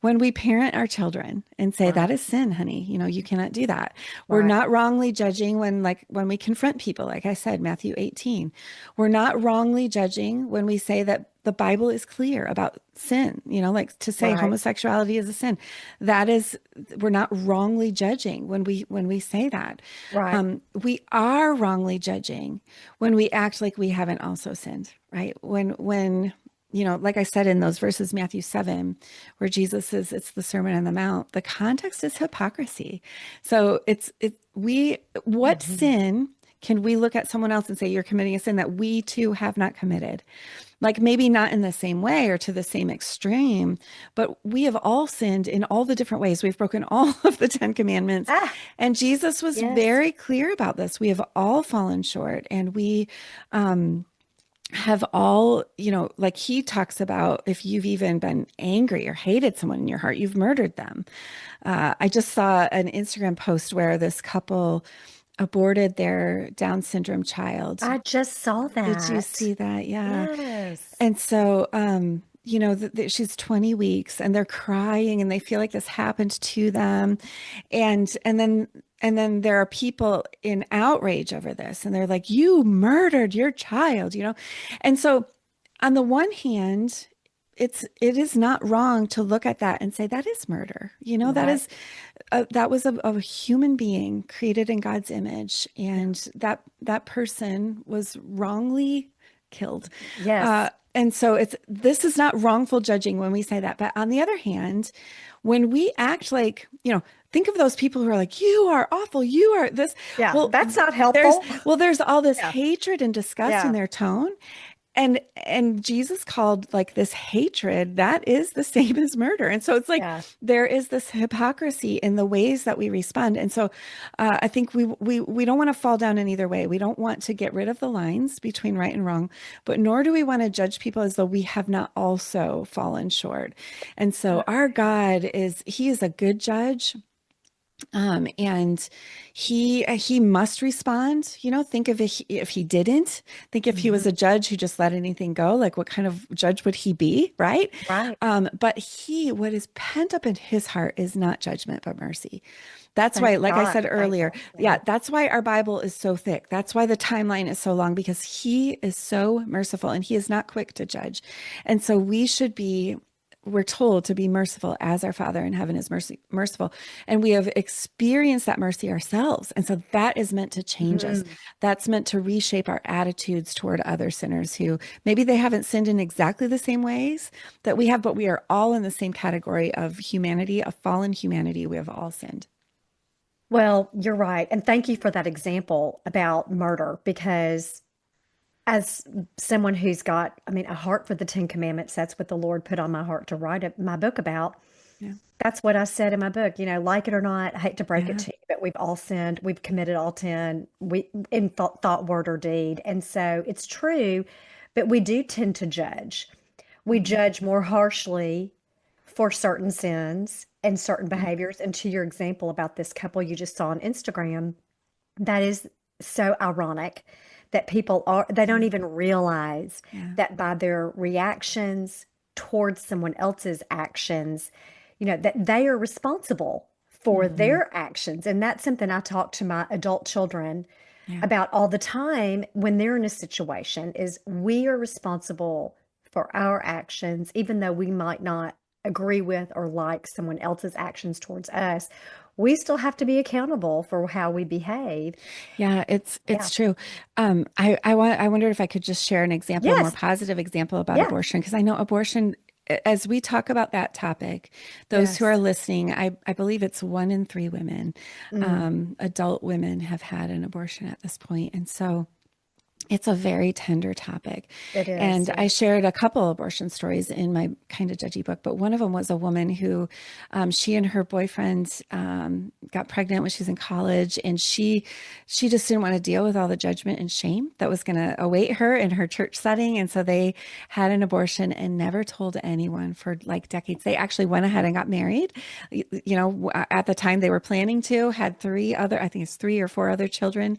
B: when we parent our children and say
A: Right.
B: that is sin, honey. You cannot do that. We're
A: Right.
B: not wrongly judging when we confront people, like I said, Matthew 18. We're not wrongly judging when we say that the Bible is clear about sin, like to say
A: Right.
B: homosexuality is a sin. That is, we're not wrongly judging when we say that.
A: Right.
B: We are wrongly judging when we act like we haven't also sinned, right? When like I said in those verses, Matthew 7, where Jesus says it's the Sermon on the Mount, the context is hypocrisy. So what
A: Mhm.
B: sin can we look at someone else and say, you're committing a sin that we too have not committed? Like, maybe not in the same way or to the same extreme, but we have all sinned in all the different ways. We've broken all of the 10 commandments.
A: Ah,
B: And Jesus was
A: yes.
B: very clear about this. We have all fallen short, and we have all, like he talks about, if you've even been angry or hated someone in your heart, you've murdered them. I just saw an Instagram post where this couple aborted their Down syndrome child.
A: I just saw
B: Did you
A: that.
B: see that? Yeah.
A: Yes.
B: And so, she's 20 weeks, and they're crying, and they feel like this happened to them. And then there are people in outrage over this, and they're like, you murdered your child. And so on the one hand, it is not wrong to look at that and say that is murder. You know,
A: Right.
B: that was a human being created in God's image,
A: Yeah.
B: and that person was wrongly killed.
A: Yes.
B: And so this is not wrongful judging when we say that. But on the other hand, when we act like, think of those people who are like, you are awful, you are this.
A: Yeah.
B: Well,
A: That's not
B: there's
A: helpful.
B: there's all this
A: Yeah.
B: hatred and disgust in
A: Yeah.
B: their tone. And Jesus called like this hatred, that is the same as murder. And so it's like
A: Yeah.
B: there is this hypocrisy in the ways that we respond. And so I think we don't want to fall down in either way. We don't want to get rid of the lines between right and wrong, but nor do we want to judge people as though we have not also fallen short. And so our God he is a good judge. And he must respond. Think of if he didn't. Think if he
A: Mhm.
B: was a judge who just let anything go, like what kind of judge would he be, right?
A: Right.
B: But what is pent up in his heart is not judgment, but mercy. That's
A: Thank
B: why, like I
A: God.
B: said earlier,
A: Thankful. Yeah.
B: yeah, that's why our Bible is so thick. That's why the timeline is so long, because he is so merciful and he is not quick to judge. And so we're told to be merciful as our Father in heaven is merciful. And we have experienced that mercy ourselves. And so that is meant to change us.
A: Mhm.
B: That's meant to reshape our attitudes toward other sinners who maybe they haven't sinned in exactly the same ways that we have, but we are all in the same category of humanity, of fallen humanity. We have all sinned.
A: Well, you're right. And thank you for that example about murder, because as someone who's got, I mean, a heart for the Ten Commandments, that's what the Lord put on my heart to write my book about.
B: Yeah.
A: That's what I said in my book. Like it or not, I hate to break it
B: Yeah.
A: to you, but we've all sinned. We've committed all 10, in thought, word, or deed. And so it's true, but we do tend to judge. We
B: Mhm.
A: judge more harshly for certain sins and certain
B: Yeah.
A: behaviors. And to your example about this couple you just saw on Instagram, that is so ironic that they don't
B: Yeah.
A: even realize
B: Yeah.
A: that by their reactions towards someone else's actions, that they are responsible for
B: Hmm.
A: their actions. And that's something I talk to my adult children
B: Yeah.
A: about all the time when they're in a situation, is we are responsible for our actions, even though we might not agree with or like someone else's actions towards us. We still have to be accountable for how we behave.
B: Yeah,
A: Yeah.
B: it's true. I wondered if I could just share an example, a more
A: Yes.
B: positive example about
A: Yeah.
B: abortion, because I know abortion, as we talk about that topic, those who are
A: Yes.
B: listening, I believe it's 1 in 3 women,
A: Mm,
B: adult women have had an abortion at this point. And so it's a very tender topic.
A: it is.
B: And
A: Yeah.
B: I shared a couple abortion stories in my Kinda Judgy book, but one of them was a woman who she and her boyfriend got pregnant when she was in college, and she just didn't want to deal with all the judgment and shame that was going to await her in her church setting. And so they had an abortion and never told anyone for like decades. They actually went ahead and got married. At the time they were planning to, had I think it's 3 or 4 other children,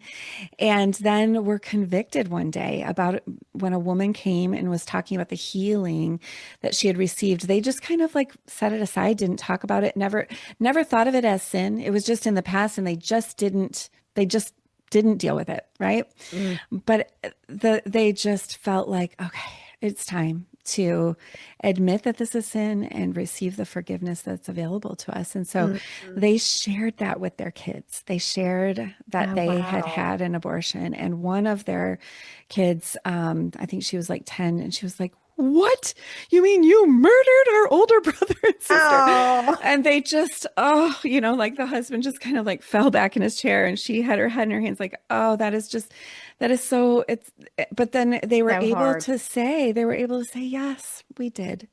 B: and then were convicted one day about when a woman came and was talking about the healing that she had received. They just kind of like set it aside, didn't talk about it, never thought of it as sin. It was just in the past, and they just didn't deal with it, right?
A: Mm,
B: But they just felt like, okay, it's time to admit that this is sin and receive the forgiveness that's available to us. And so
A: mm, mm.
B: they shared that with their kids. They shared that
A: Oh,
B: they had
A: wow.
B: had an abortion. And one of their kids, I think she was like 10, and she was like, what? You mean you murdered our older brother and sister?
A: Oh,
B: And they just, like the husband just kind of like fell back in his chair, and she had her head in her hands, like, oh, that is so, but then
A: so hard.
B: they were able to say, yes, we did.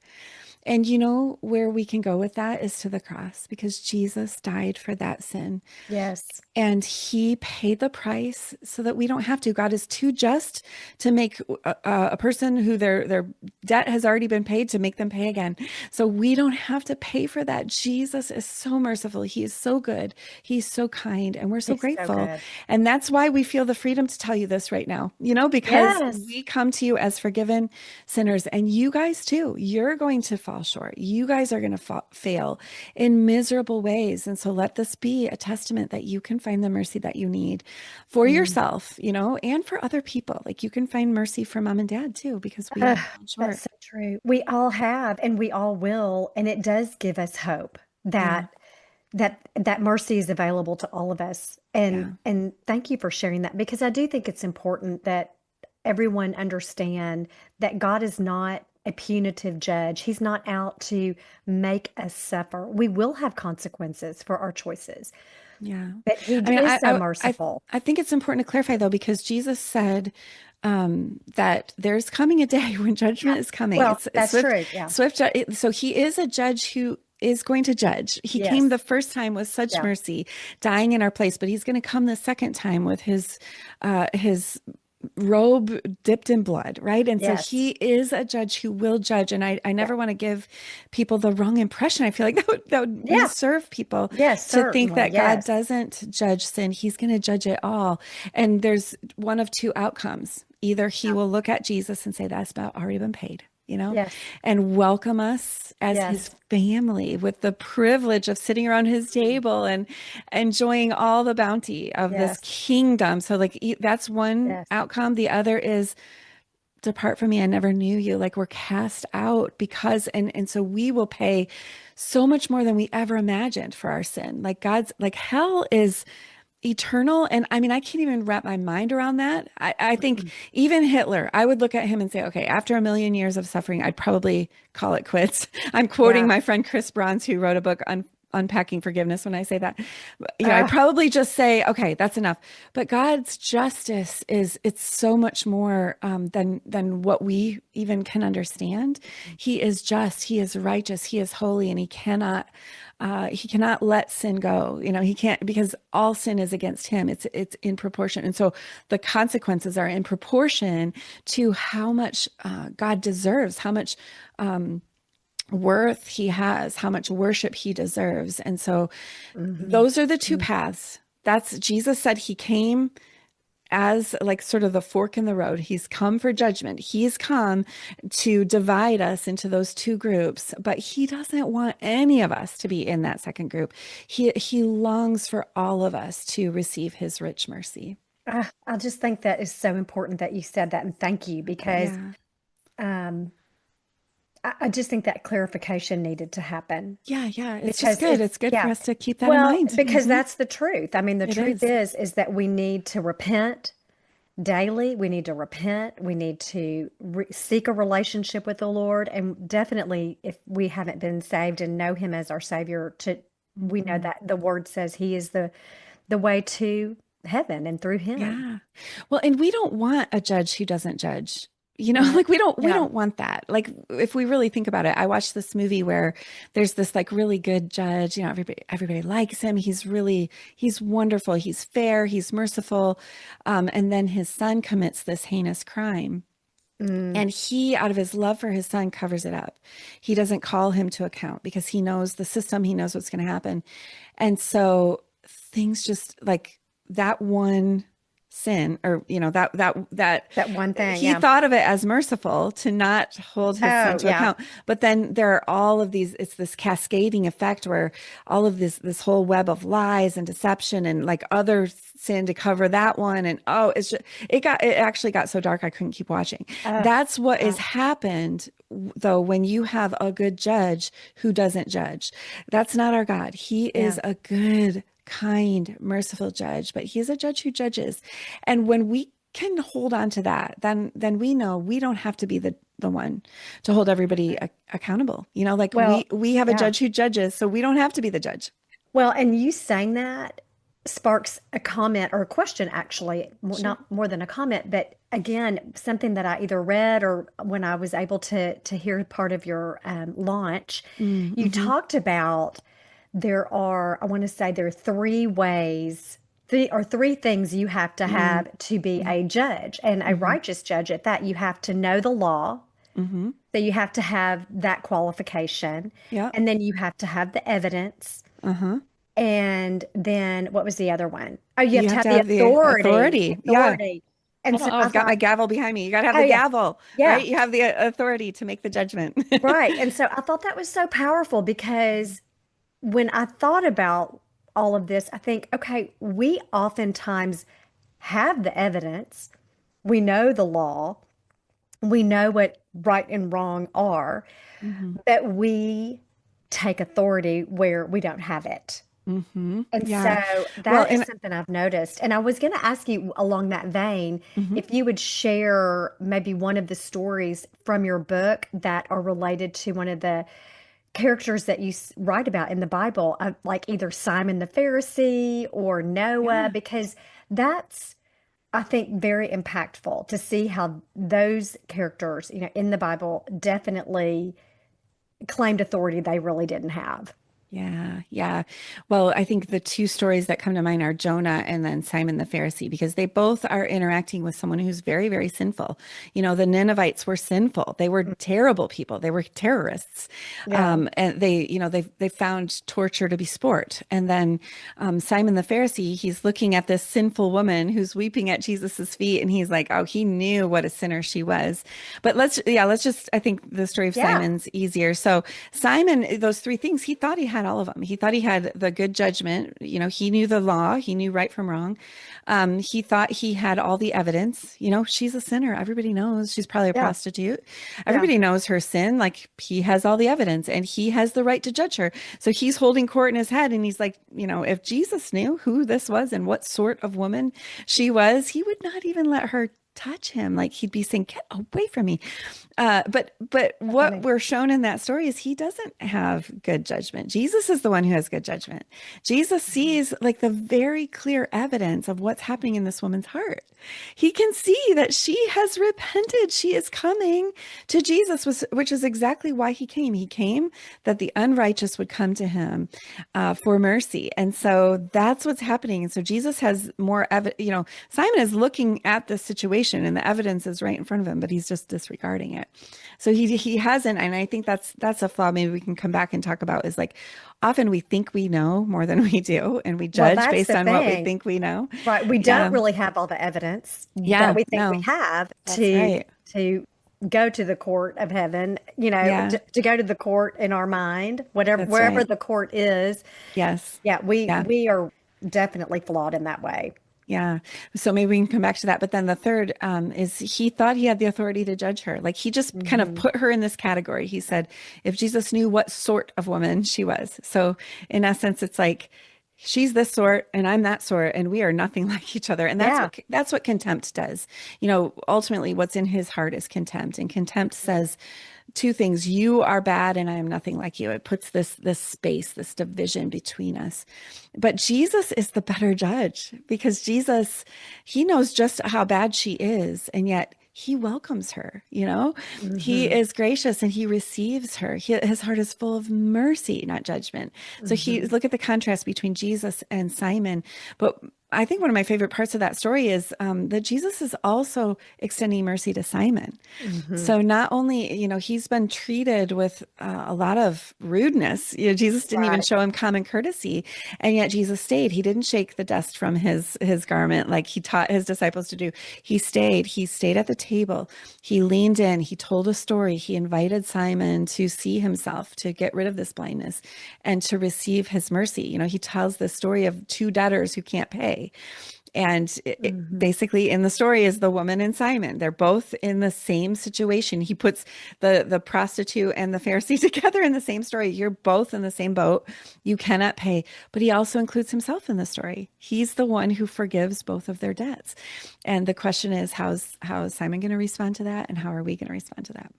B: And you know where we can go with that is to the cross, because Jesus died for that sin.
A: Yes.
B: And he paid the price so that we don't have to. God is too just to make a person who their debt has already been paid, to make them pay again. So we don't have to pay for that. Jesus is so merciful. He is so good. He's so kind. And we're so
A: He's so
B: grateful.
A: good.
B: And that's why we feel the freedom to tell you this right now, because
A: Yes.
B: we come to you as forgiven sinners. And you guys too, you're going to fall fall short. You guys are going to fail in miserable ways. And so let this be a testament that you can find the mercy that you need for
A: Mm.
B: yourself, and for other people. Like you can find mercy for mom and dad too, because we
A: Ugh,
B: all fall
A: that's
B: short.
A: so true. We all have, and we all will, and it does give us hope
B: Yeah.
A: that that mercy is available to all of us.
B: Yeah.
A: And thank you for sharing that because I do think it's important that everyone understand that God is not a punitive judge. He's not out to make us suffer. We will have consequences for our choices,
B: Yeah.
A: but he
B: I mean,
A: is so
B: I
A: merciful.
B: I think it's important to clarify though, because Jesus said that there's coming a day when
A: Yeah.
B: judgment is coming.
A: Well,
B: It's
A: that's
B: swift,
A: true. Yeah.
B: so he is a judge who is going to judge. He came
A: Yes.
B: the first time with such
A: Yeah.
B: mercy, dying in our place, but he's going to come the second time with his robe dipped in blood, right? And so
A: Yes.
B: he is a judge who will judge. And I
A: Yeah.
B: never want to give people the wrong impression. I feel like that would
A: Yeah.
B: misserve people
A: Yes,
B: to think
A: certainly.
B: that God
A: Yes.
B: doesn't judge sin. He's going to judge it all. And there's one of two outcomes. Either he
A: Yeah.
B: will look at Jesus and say, that's about already been paid,
A: Yes.
B: and welcome us as his
A: Yes.
B: family with the privilege of sitting around his table and enjoying all the bounty of this
A: Yes.
B: kingdom. So, like, that's one
A: Yes.
B: outcome. The other is, depart from me, I never knew you. Like, we're cast out because, and so we will pay so much more than we ever imagined for our sin. Like, like, hell is eternal. And I mean, I can't even wrap my mind around that. I think
A: Mm-mm.
B: even Hitler, I would look at him and say, okay, after a million years of suffering, I'd probably call it quits. I'm quoting
A: Yeah.
B: my friend Chris Bronze, who wrote a book on unpacking forgiveness when I say that. I'd
A: Ah,
B: probably just say, okay, that's enough. But God's justice it's so much more than what we even can understand. He is just, he is righteous, he is holy, and he cannot let sin go. He can't, because all sin is against him. It's in proportion. And so the consequences are in proportion to how much God deserves, how much worth he has, how much worship he deserves. And so
A: mhm,
B: those are the two
A: mhm.
B: paths. That's, Jesus said he came as like sort of the fork in the road. He's come for judgment. He's come to divide us into those two groups, but he doesn't want any of us to be in that second group. He longs for all of us to receive his rich mercy.
A: I just think that is so important that you said that, and thank you because
B: Yeah.
A: um, I just think that clarification needed to happen
B: Yeah, yeah. It's just
A: because
B: good. It's good for
A: yeah,
B: us to keep that in
A: well,
B: mind.
A: because that's the truth. I mean, the
B: It
A: truth
B: is.
A: is that we need to repent daily. We need to repent. We need to seek a relationship with the Lord, and definitely, if we haven't been saved and know Him as our Savior, we know
B: Mhm.
A: that the Word says He is the way to heaven and through Him.
B: Yeah. Well, and we don't want a judge who doesn't judge.
A: No,
B: Like we
A: yeah.
B: don't want that. Like if we really think about it, I watched this movie where there's this like really good judge, everybody likes him. He's wonderful. He's fair, he's merciful. And then his son commits this heinous crime.
A: Mm,
B: And he, out of his love for his son, covers it up. He doesn't call him to account because he knows the system, he knows what's going to happen. And so things just like that one sin, or that
A: that one thing,
B: he
A: yeah.
B: thought of it as merciful to not hold his son
A: Oh,
B: to
A: yeah.
B: account. But then there are all of these, it's this cascading effect where all of this whole web of lies and deception and like other sin to cover that one. And oh, it actually got so dark I couldn't keep watching.
A: Oh,
B: That's what has
A: yeah.
B: happened though when you have a good judge who doesn't judge. That's not our God. He
A: Yeah.
B: is a good, kind, merciful judge, but he is a judge who judges. And when we can hold on to that, then we know we don't have to be the one to hold everybody accountable. Like
A: Well,
B: we have a
A: yeah.
B: judge who judges, so we don't have to be the judge.
A: Well, and you saying that sparks a comment or a question, actually,
B: Sure.
A: not more than a comment, but again, something that I either read or when I was able to hear part of your launch, you
B: Mm-hmm.
A: talked about there are, I want to say there are three ways, three things you have to have to be a judge and a
B: Mm-hmm.
A: righteous judge at that. You have to know the law.
B: Mm-hmm.
A: So you have to have that qualification,
B: Yeah.
A: and then you have to have the evidence.
B: Uh-huh.
A: And then what was the other one? Oh, you have
B: You
A: to
B: have
A: have
B: to
A: the
B: have the
A: authority. The
B: authority. Yeah.
A: authority. And so I
B: I've got my
A: thought,
B: gavel behind me. You got to have
A: oh
B: the
A: yeah,
B: gavel,
A: yeah,
B: right? You have the authority to make the judgment.
A: right. And so I thought that was so powerful because when I thought about all of this, I think, okay, we oftentimes have the evidence, we know the law, we know what right and wrong are,
B: Hmm.
A: but we take authority where we don't have it.
B: Hmm.
A: And
B: Yeah.
A: so
B: Well,
A: that is
B: and
A: something I've noticed. And I was going to ask you along that vein
B: mhm.
A: if you would share maybe one of the stories from your book that are related to one of the characters that you write about in the Bible, like either Simon the Pharisee or Noah,
B: Yeah.
A: because that's, I think, very impactful to see how those characters, in the Bible definitely claimed authority they really didn't have.
B: Yeah, yeah. Well, I think the two stories that come to mind are Jonah and then Simon the Pharisee, because they both are interacting with someone who's very, very sinful. The Ninevites were sinful. They were terrible people. They were terrorists.
A: Yeah.
B: And they found torture to be sport. And then Simon the Pharisee, he's looking at this sinful woman who's weeping at Jesus's feet, and he's like, oh, he knew what a sinner she was. But let's just, I think the story of
A: Yeah.
B: Simon's easier. So Simon, those three things, he thought he had all of them. He thought he had the good judgment. He knew the law. He knew right from wrong. He thought he had all the evidence. She's a sinner. Everybody knows she's probably a
A: Yeah.
B: prostitute.
A: Yeah.
B: Everybody knows her sin. Like, he has all the evidence and he has the right to judge her. So he's holding court in his head, and he's like, if Jesus knew who this was and what sort of woman she was, he would not even let her touch him. Like, he'd be saying, get away from me. But what
A: Funny.
B: we're shown in that story is he doesn't have good judgment. Jesus is the one who has good judgment. Jesus sees like the very clear evidence of what's happening in this woman's heart. He can see that she has repented. She is coming to Jesus, which is exactly why he came. He came that the unrighteous would come to him for mercy. And so that's what's happening. And so Jesus has more evidence. Simon is looking at this situation and the evidence is right in front of him, but he's just disregarding it. So he hasn't, and I think that's a flaw. Maybe we can come back and talk about, is like, often we think we know more than we do, and we
A: Well,
B: judge
A: that's
B: based
A: the
B: on what we
A: thing,
B: think we know.
A: right? We don't
B: Yeah,
A: really have all the evidence that
B: yeah,
A: we think we
B: no,
A: have
B: that's
A: to
B: right.
A: to go to the court of heaven,
B: Yeah,
A: to go to the court in our mind, whatever
B: that's
A: wherever
B: right.
A: the court is.
B: Yes,
A: Yeah, we
B: yeah.
A: we are definitely flawed in that way.
B: Yeah. So maybe we can come back to that. But then the third is he thought he had the authority to judge her. Like, he just kind of
A: Hmm.
B: put her in this category. He said, if Jesus knew what sort of woman she was. So in essence, it's like, she's this sort and I'm that sort, and we are nothing like each other. And
A: Yeah.
B: that's what contempt does. Ultimately what's in his heart is contempt. And contempt says two things: you are bad and I am nothing like you. It puts this space, this division between us. But Jesus is the better judge, because Jesus, he knows just how bad she is, and yet he welcomes her. He
A: Hmm.
B: is gracious and he receives her. His heart is full of mercy, not judgment. So
A: Hmm.
B: look at the contrast between Jesus and Simon. But I think one of my favorite parts of that story is that Jesus is also extending mercy to Simon.
A: Hmm.
B: So not only, he's been treated with a lot of rudeness. Jesus didn't even
A: Right.
B: show him common courtesy, and yet Jesus stayed. He didn't shake the dust from his garment like he taught his disciples to do. He stayed. He stayed at the table. He leaned in. He told a story. He invited Simon to see himself, to get rid of this blindness, and to receive his mercy. He tells the story of two debtors who can't pay. And
A: Hmm.
B: basically in the story is the woman and Simon. They're both in the same situation. He puts the prostitute and the Pharisee together in the same story. You're both in the same boat. You cannot pay. But he also includes himself in the story. He's the one who forgives both of their debts. And the question is, how is Simon going to respond to that? And how are we going to respond to that?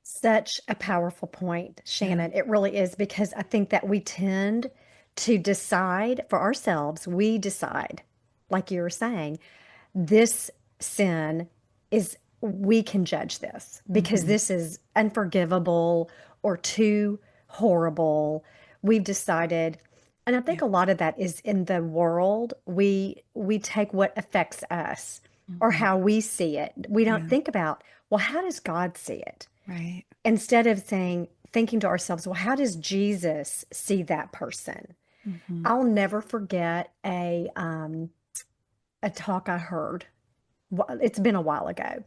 A: Such a powerful point,
B: Yeah.
A: Shannon. It really is, because I think that we tend to decide for ourselves, we decide, like you were saying, this sin is, we can judge this because
B: Hmm.
A: this is unforgivable or too horrible. We've decided, and I think
B: Yeah.
A: a lot of that is in the world. We take what affects us or
B: Hmm.
A: how we see it. We don't
B: Yeah.
A: think about, well, how does God see it?
B: Right.
A: Instead of thinking to ourselves, well, how does Jesus see that person?
B: Hmm.
A: I'll never forget a talk I heard. it's been a while ago.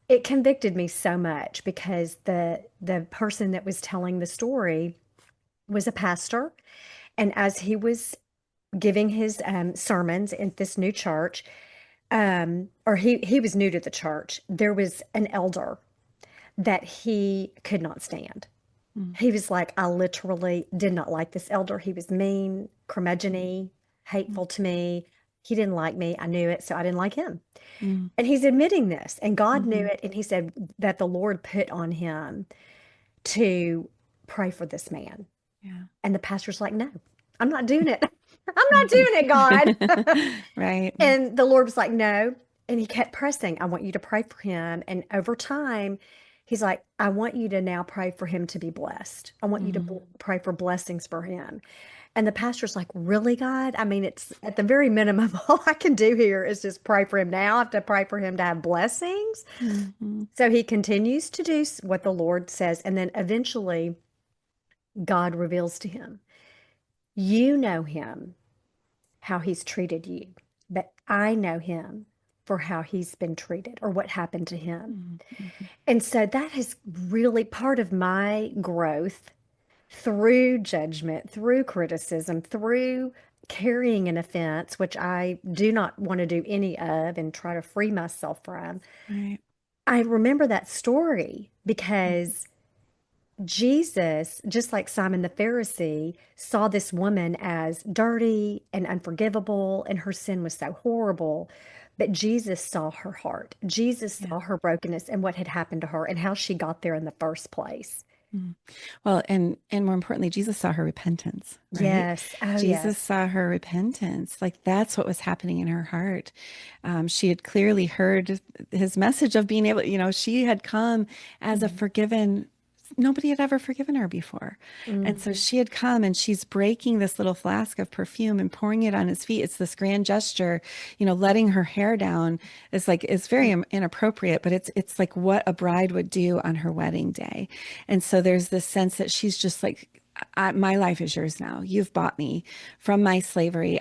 A: It convicted me so much because the person that was telling the story was a pastor, and as he was giving his sermons in this new church, or he was new to the church, there was an elder that he could not stand.
B: Mm,
A: He was like, I literally did not like this elder. He was mean, curmudgeon-y,
B: mm,
A: hateful to me. He didn't like me. I knew it, so I didn't like him.
B: mm,
A: And he's admitting this, and God knew
B: mhm.
A: it, and he said that the Lord put on him to pray for this man.
B: Yeah.
A: And the pastor's like, no, I'm not doing it. I'm not
B: Mhm.
A: doing it, God.
B: Right.
A: And the Lord was like, no. And he kept pressing, I want you to pray for him. And over time, he's like, I want you to now pray for him to be blessed. I want you to
B: Mm,
A: pray for blessings for him. And the pastor's like, really, God? I mean, it's at the very minimum, all I can do here is just pray for him now. I have to pray for him to have blessings.
B: mhm,
A: So he continues to do what the Lord says. And then eventually, God reveals to him, you know him, how he's treated you, but I know him for how he's been treated or what happened to him.
B: mhm, mhm.
A: And so that is really part of my growth through judgment, through criticism, through carrying an offense, which I do not want to do any of and try to free myself from.
B: Right.
A: I remember that story
B: Mhm.
A: because Jesus, just like Simon the Pharisee, saw this woman as dirty and unforgivable, and her sin was so horrible. But Jesus saw her heart. Jesus
B: Yeah.
A: saw her brokenness and what had happened to her and how she got there in the first place.
B: Mm. Well, and more importantly, Jesus saw her repentance, right?
A: Yes. Oh,
B: Jesus
A: yes.
B: saw her repentance. Like that's what was happening in her heart. She had clearly heard his message of being able, she had come as a
A: Mhm.
B: forgiven, nobody had ever forgiven her before. And so
A: Mhm.
B: she had come and she's breaking this little flask of perfume and pouring it on his feet. It's this grand gesture, letting her hair down is like, it's very inappropriate, but it's like what a bride would do on her wedding day. And so there's this sense that she's just like, my life is yours now. You've bought me from my slavery.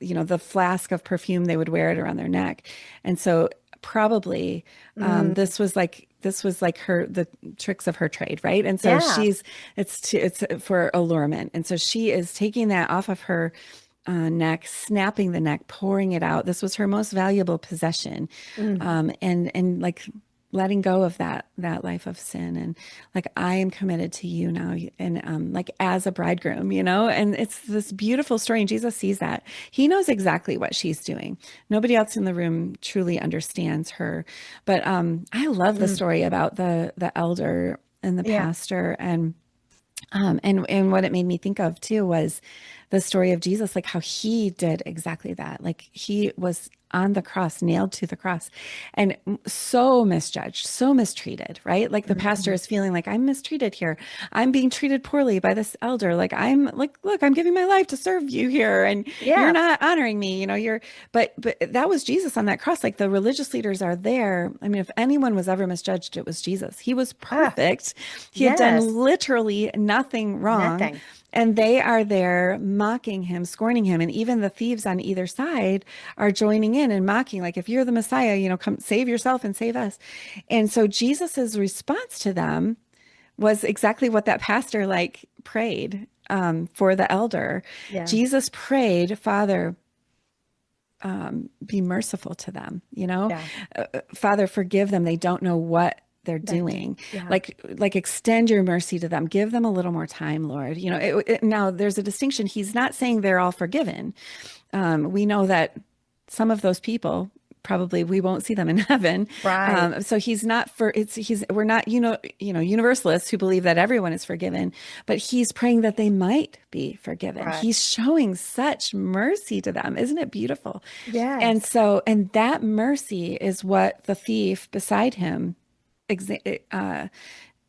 B: The flask of perfume, they would wear it around their neck. And so probably
A: Mm.
B: this was like the tricks of her trade, right? And so
A: Yeah.
B: it's for allurement. And so she is taking that off of her neck, snapping the neck, pouring it out. This was her most valuable possession,
A: Mhm.
B: and like letting go of that life of sin, and like I am committed to you now, and like as a bridegroom, and it's this beautiful story. And Jesus sees that. He knows exactly what she's doing. Nobody else in the room truly understands her, but I love the
A: Mm.
B: story about the elder and the
A: Yeah.
B: pastor, and what it made me think of too was the story of Jesus, like how he did exactly that. Like he was on the cross, nailed to the cross, and so misjudged, so mistreated, right? Like the pastor
A: Mhm.
B: is feeling like I'm mistreated here. I'm being treated poorly by this elder. Like I'm like, look, I'm giving my life to serve you here, and you're
A: Yeah.
B: not honoring me. But that was Jesus on that cross. Like the religious leaders are there. I mean, if anyone was ever misjudged, it was Jesus. He was
A: Ah,
B: perfect. He had done
A: yes.
B: literally nothing wrong.
A: Nothing.
B: And they are there mocking him, scorning him. And even the thieves on either side are joining in and mocking, like, if you're the Messiah, come save yourself and save us. And so Jesus's response to them was exactly what that pastor like prayed for the elder.
A: Yeah.
B: Jesus prayed, Father, be merciful to them,
A: Yeah.
B: Father, forgive them. They don't know what they're
A: They do.
B: doing.
A: Yeah.
B: Like extend your mercy to them. Give them a little more time, Lord. Now there's a distinction. He's not saying they're all forgiven. We know that some of those people probably we won't see them in heaven.
A: Right.
B: So he's not for it's he's we're not universalists who believe that everyone is forgiven, but he's praying that they might be forgiven.
A: Right.
B: He's showing such mercy to them. Isn't it beautiful? And
A: Yes.
B: so, and that mercy is what the thief beside him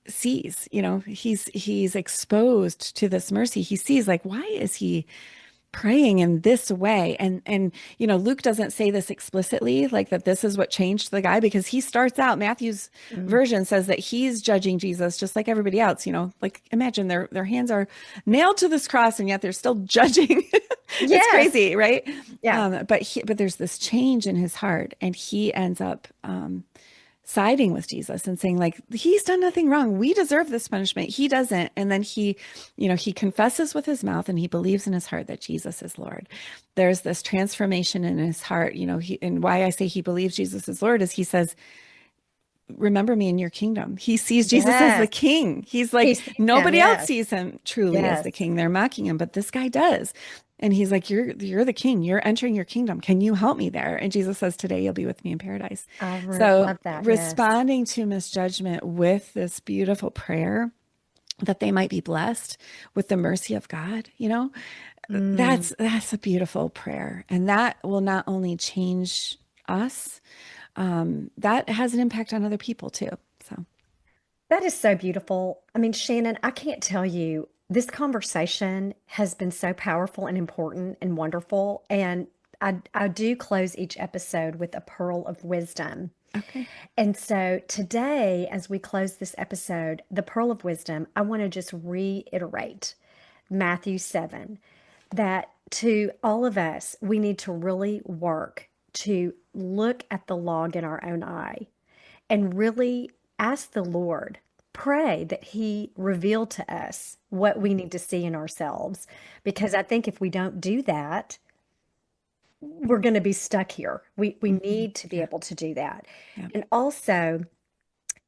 B: sees. He's exposed to this mercy. He sees, like, why is he praying in this way? And Luke doesn't say this explicitly, like that this is what changed the guy, because he starts out, Matthew's
A: Mm.
B: version says that he's judging Jesus just like everybody else. Like imagine their hands are nailed to this cross and yet they're still judging It's
A: Yes.
B: crazy, right?
A: Yeah.
B: But there's this change in his heart, and he ends up siding with Jesus and saying, like, he's done nothing wrong. We deserve this punishment. He doesn't. And then he confesses with his mouth and he believes in his heart that Jesus is Lord. There's this transformation in his heart, and why I say he believes Jesus is Lord is he says, remember me in your kingdom. He sees Jesus as the
A: Yes.
B: king. He's
A: He
B: like,
A: sees him.
B: nobody else
A: Yes.
B: sees him truly as
A: Yes.
B: the king. They're mocking him, but this guy does. And he's like, you're the king. You're entering your kingdom. Can you help me there? And Jesus says, today you'll be with me in paradise. So
A: Love that. Yes.
B: responding to misjudgment with this beautiful prayer that they might be blessed with the mercy of God,
A: Mm.
B: that's a beautiful prayer. And that will not only change us, that has an impact on other people too. So,
A: That is so beautiful. I mean, Shannon, I can't tell you, this conversation has been so powerful and important and wonderful. And I do close each episode with a pearl of wisdom.
B: okay.
A: And so today, as we close this episode, the pearl of wisdom, I want to just reiterate Matthew 7, that to all of us, we need to really work to look at the log in our own eye and really ask the Lord, pray that He reveal to us what we need to see in ourselves. Because I think if we don't do that, we're going to be stuck here. We
B: Mhm.
A: need to be
B: Yeah.
A: able to do that.
B: Yeah.
A: And also,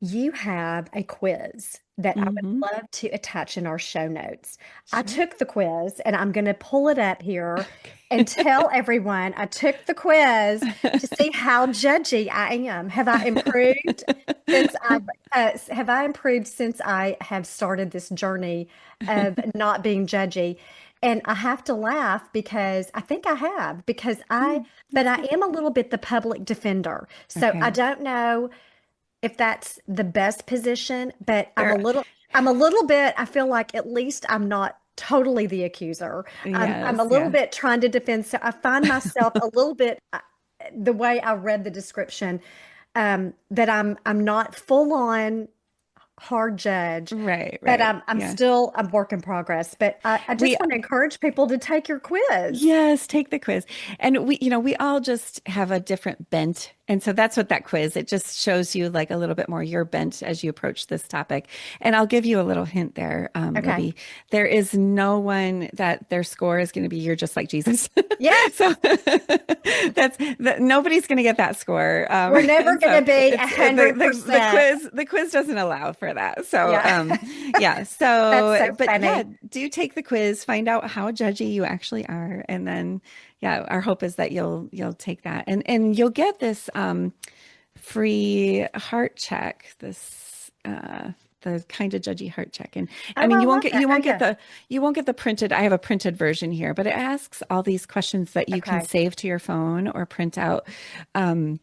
A: you have a quiz that I
B: Hmm.
A: would love to attach in our show notes. I
B: Sure.
A: took the quiz and I'm going to pull it up here and
B: Okay.
A: tell everyone I took the quiz to see how judgy I am. Have I improved since I have started this journey of not being judgy? And I have to laugh because I think I have, but
B: That's
A: I
B: good.
A: am a little bit the public defender. So I
B: Okay.
A: don't know if that's the best position, but
B: There,
A: I'm a little bit, I feel like at least I'm not totally the accuser. I'm a
B: yes,
A: little
B: yeah.
A: bit trying to defend. So I find myself a little bit, the way I read the description, that I'm not full on hard judge,
B: Right,
A: but
B: right. Yeah.
A: I'm work in progress. But I
B: We
A: just want to encourage people to take your quiz.
B: Yes, take the quiz. And we all just have a different bent. And so that's what that quiz, it just shows you like a little bit more your bent as you approach this topic. And I'll give you a little hint there,
A: Okay.
B: Libby. There is no one that their score is going to be you're just like Jesus.
A: Yes,
B: So nobody's going to get that score.
A: we're never
B: And
A: going
B: so
A: to be
B: it's the, the
A: 100%.
B: quiz doesn't allow for that. So
A: Yeah.
B: yeah.
A: That's
B: So
A: so
B: but yeah,
A: funny.
B: do take the quiz, find out how judgy you actually are, and then yeah, our hope is that you'll take that, and you'll get this free heart check, this the kind of judgy heart check. And I
A: Oh,
B: mean,
A: I love that. Oh, yeah.
B: you won't get the printed. I have a printed version here, but it asks all these questions that you can
A: Okay.
B: save to your phone or print out. Um,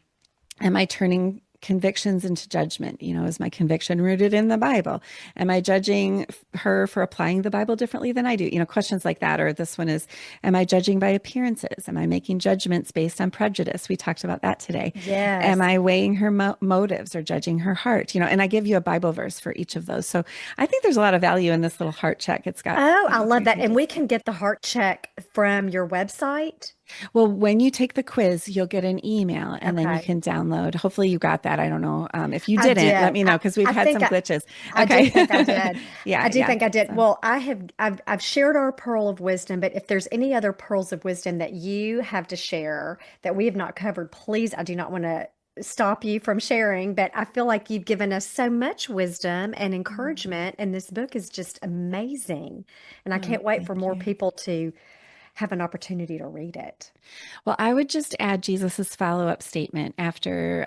B: Am I turning convictions into judgment? Is my conviction rooted in the Bible? Am I judging her for applying the Bible differently than I do? Questions like that. Or this one is, am I judging by appearances? Am I making judgments based on prejudice? We talked about that today. Am
A: Yes.
B: I weighing her motives or judging her heart? And I give you a Bible verse for each of those. So I think there's a lot of value in this little heart check. It's got,
A: Oh, I love
B: 3
A: that. And
B: pages.
A: we can get the heart check from your website.
B: Well, when you take the quiz, you'll get an email and then you
A: Okay.
B: can download. Hopefully you got that. I don't know. If you
A: I
B: didn't, let
A: did.
B: me know because we've
A: I
B: had
A: think
B: some glitches.
A: I do
B: Okay.
A: think I did. I
B: Yeah,
A: do
B: yeah.
A: think I did.
B: So,
A: Well, I've shared our pearl of wisdom, but if there's any other pearls of wisdom that you have to share that we have not covered, please, I do not want to stop you from sharing, but I feel like you've given us so much wisdom and
B: mm,
A: encouragement, and this book is just amazing. And I
B: oh,
A: can't wait for
B: thank
A: more
B: you.
A: people to have an opportunity to read it.
B: Well, I would just add Jesus's follow-up statement after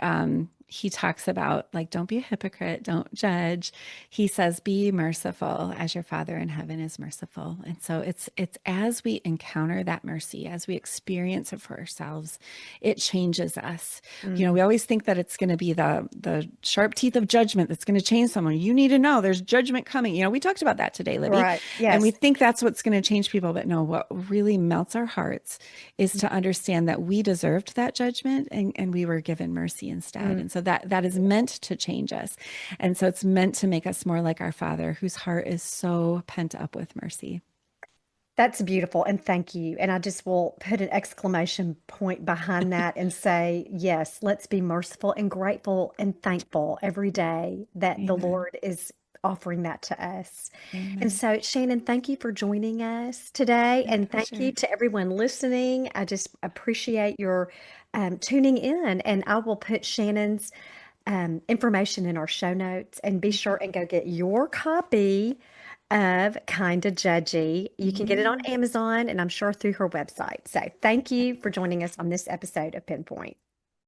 B: he talks about like, don't be a hypocrite, don't judge. He says, be merciful as your Father in heaven is merciful. And so it's as we encounter that mercy, as we experience it for ourselves, it changes us.
A: Mm,
B: We always think that it's going to be the sharp teeth of judgment that's going to change someone. You need to know there's judgment coming. We talked about that today, Libby,
A: right.
B: and we
A: Yes.
B: think that's what's going to change people. But no, what really melts our hearts is to understand that we deserved that judgment and we were given mercy instead.
A: Mm,
B: And so that is meant to change us. And so it's meant to make us more like our Father, whose heart is so pent up with mercy.
A: That's beautiful, and thank you. And I just will put an exclamation point behind that and say, yes, let's be merciful and grateful and thankful every day that the
B: Amen.
A: Lord is offering that to us. And
B: Amen.
A: so, Shannon, thank you for joining us today,
B: My
A: and thank you
B: pleasure.
A: to everyone listening. I just appreciate your tuning in, and I will put Shannon's information in our show notes, and be sure and go get your copy of Kinda Judgy. You can get it on
B: Mhm.
A: Amazon and I'm sure through her website. So thank you for joining us on this episode of Pinpoint.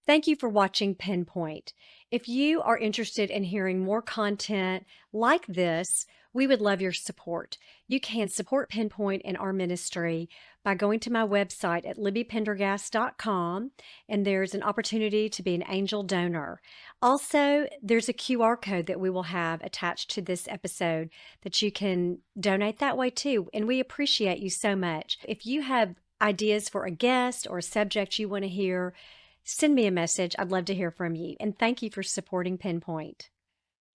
A: Thank you for watching Pinpoint. If you are interested in hearing more content like this, we would love your support. You can support Pinpoint and our ministry by going to my website at libbypendergast.com, and there's an opportunity to be an angel donor. Also, there's a QR code that we will have attached to this episode that you can donate that way too, and we appreciate you so much. If you have ideas for a guest or a subject you want to hear, send me a message. I'd love to hear from you. And thank you for supporting Pinpoint.